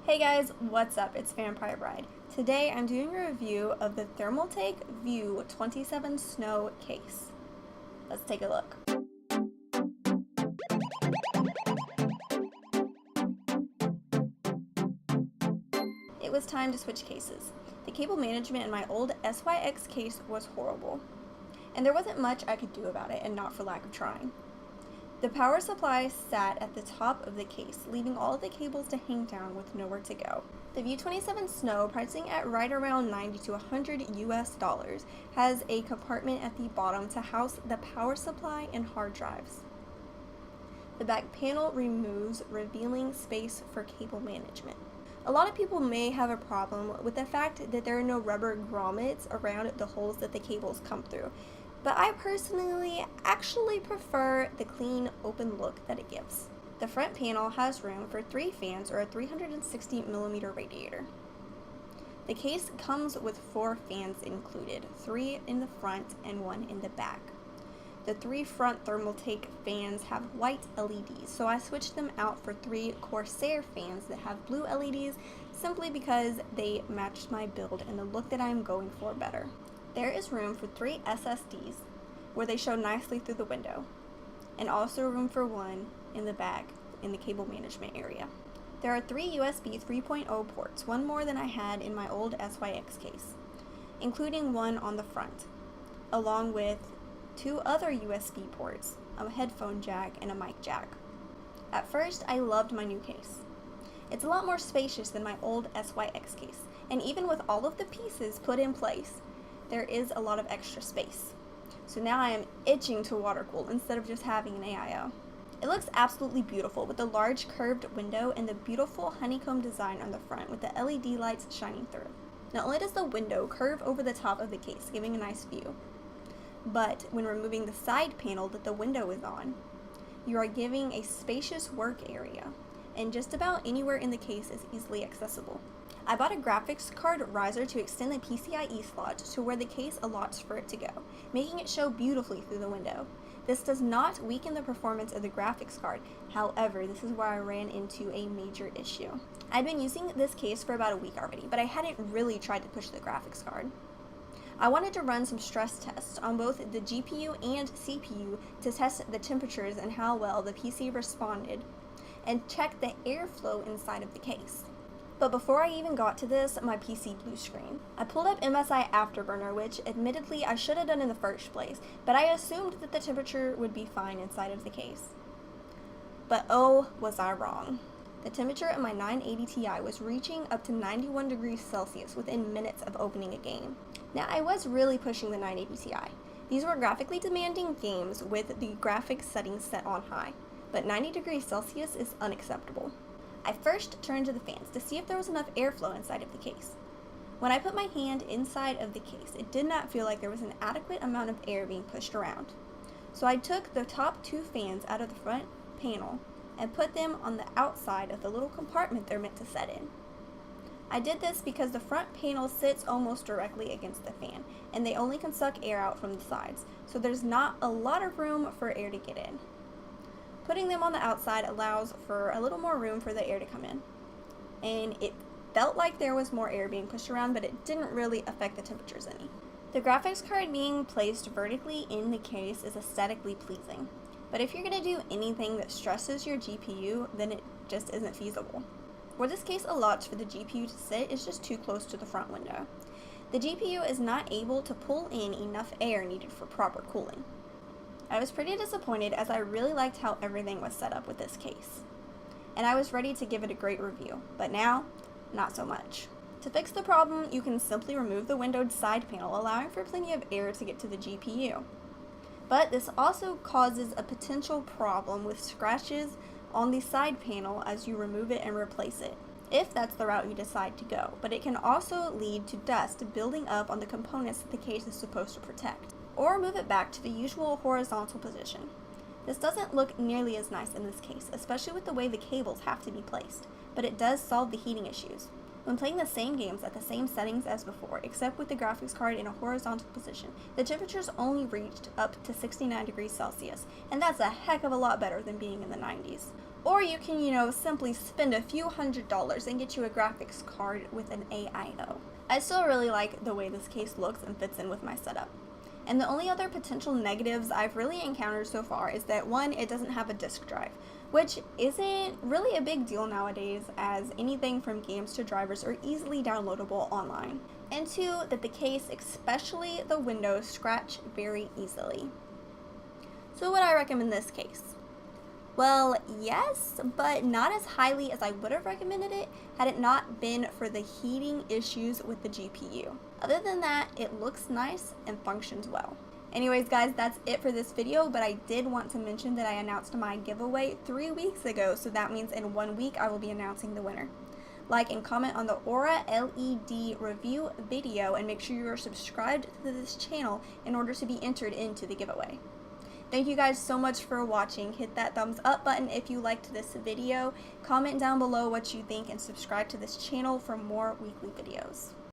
Hey guys, what's up? It's Vampire Bride. Today I'm doing a review of the Thermaltake View 27 Snow case. Let's take a look. It was time to switch cases. The cable management in my old SYX case was horrible, and there wasn't much I could do about it, and not for lack of trying. The power supply sat at the top of the case, leaving all of the cables to hang down with nowhere to go. The View 27 Snow, pricing at right around $90 to $100 US, has a compartment at the bottom to house the power supply and hard drives. The back panel removes, revealing space for cable management. A lot of people may have a problem with the fact that there are no rubber grommets around the holes that the cables come through, but I personally actually prefer the clean, open look that it gives. The front panel has room for 3 fans or a 360mm radiator. The case comes with 4 fans included, 3 in the front and 1 in the back. The 3 front Thermaltake fans have white LEDs, so I switched them out for 3 Corsair fans that have blue LEDs simply because they matched my build and the look that I'm going for better. There is room for 3 SSDs where they show nicely through the window, and also room for 1 in the back in the cable management area. There are 3 USB 3.0 ports, 1 more than I had in my old SYX case, including 1 on the front, along with 2 other USB ports, a headphone jack, and a mic jack. At first, I loved my new case. It's a lot more spacious than my old SYX case, and even with all of the pieces put in place, there is a lot of extra space. So now I am itching to water cool instead of just having an AIO. It looks absolutely beautiful with the large curved window and the beautiful honeycomb design on the front with the LED lights shining through. Not only does the window curve over the top of the case, giving a nice view, but when removing the side panel that the window is on, you are giving a spacious work area, and just about anywhere in the case is easily accessible. I bought a graphics card riser to extend the PCIe slot to where the case allots for it to go, making it show beautifully through the window. This does not weaken the performance of the graphics card, however, this is where I ran into a major issue. I'd been using this case for about a week already, but I hadn't really tried to push the graphics card. I wanted to run some stress tests on both the GPU and CPU to test the temperatures and how well the PC responded, and check the airflow inside of the case. But before I even got to this, my PC blue screen. I pulled up MSI Afterburner, which admittedly I should have done in the first place, but I assumed that the temperature would be fine inside of the case. But oh, was I wrong. The temperature of my 980 Ti was reaching up to 91 degrees Celsius within minutes of opening a game. Now I was really pushing the 980 Ti. These were graphically demanding games with the graphics settings set on high, but 90 degrees Celsius is unacceptable. I first turned to the fans to see if there was enough airflow inside of the case. When I put my hand inside of the case, it did not feel like there was an adequate amount of air being pushed around. So I took the top 2 fans out of the front panel and put them on the outside of the little compartment they're meant to set in. I did this because the front panel sits almost directly against the fan, and they only can suck air out from the sides, so there's not a lot of room for air to get in. Putting them on the outside allows for a little more room for the air to come in, and it felt like there was more air being pushed around, but it didn't really affect the temperatures any. The graphics card being placed vertically in the case is aesthetically pleasing, but if you're going to do anything that stresses your GPU, then it just isn't feasible. Where this case allots for the GPU to sit is just too close to the front window. The GPU is not able to pull in enough air needed for proper cooling. I was pretty disappointed as I really liked how everything was set up with this case, and I was ready to give it a great review, but now, not so much. To fix the problem, you can simply remove the windowed side panel, allowing for plenty of air to get to the GPU. But this also causes a potential problem with scratches on the side panel as you remove it and replace it, if that's the route you decide to go, but it can also lead to dust building up on the components that the case is supposed to protect. Or move it back to the usual horizontal position. This doesn't look nearly as nice in this case, especially with the way the cables have to be placed, but it does solve the heating issues. When playing the same games at the same settings as before, except with the graphics card in a horizontal position, the temperatures only reached up to 69 degrees Celsius, and that's a heck of a lot better than being in the 90s. Or you can, simply spend a few $100s and get you a graphics card with an AIO. I still really like the way this case looks and fits in with my setup. And the only other potential negatives I've really encountered so far is that, one, it doesn't have a disk drive, which isn't really a big deal nowadays, as anything from games to drivers are easily downloadable online. And two, that the case, especially the windows, scratch very easily. So would I recommend this case? Well, yes, but not as highly as I would have recommended it had it not been for the heating issues with the GPU. Other than that, it looks nice and functions well. Anyways, guys, that's it for this video, but I did want to mention that I announced my giveaway 3 weeks ago, so that means in 1 week I will be announcing the winner. Like and comment on the Aura LED review video, and make sure you are subscribed to this channel in order to be entered into the giveaway. Thank you guys so much for watching. Hit that thumbs up button if you liked this video. Comment down below what you think and subscribe to this channel for more weekly videos.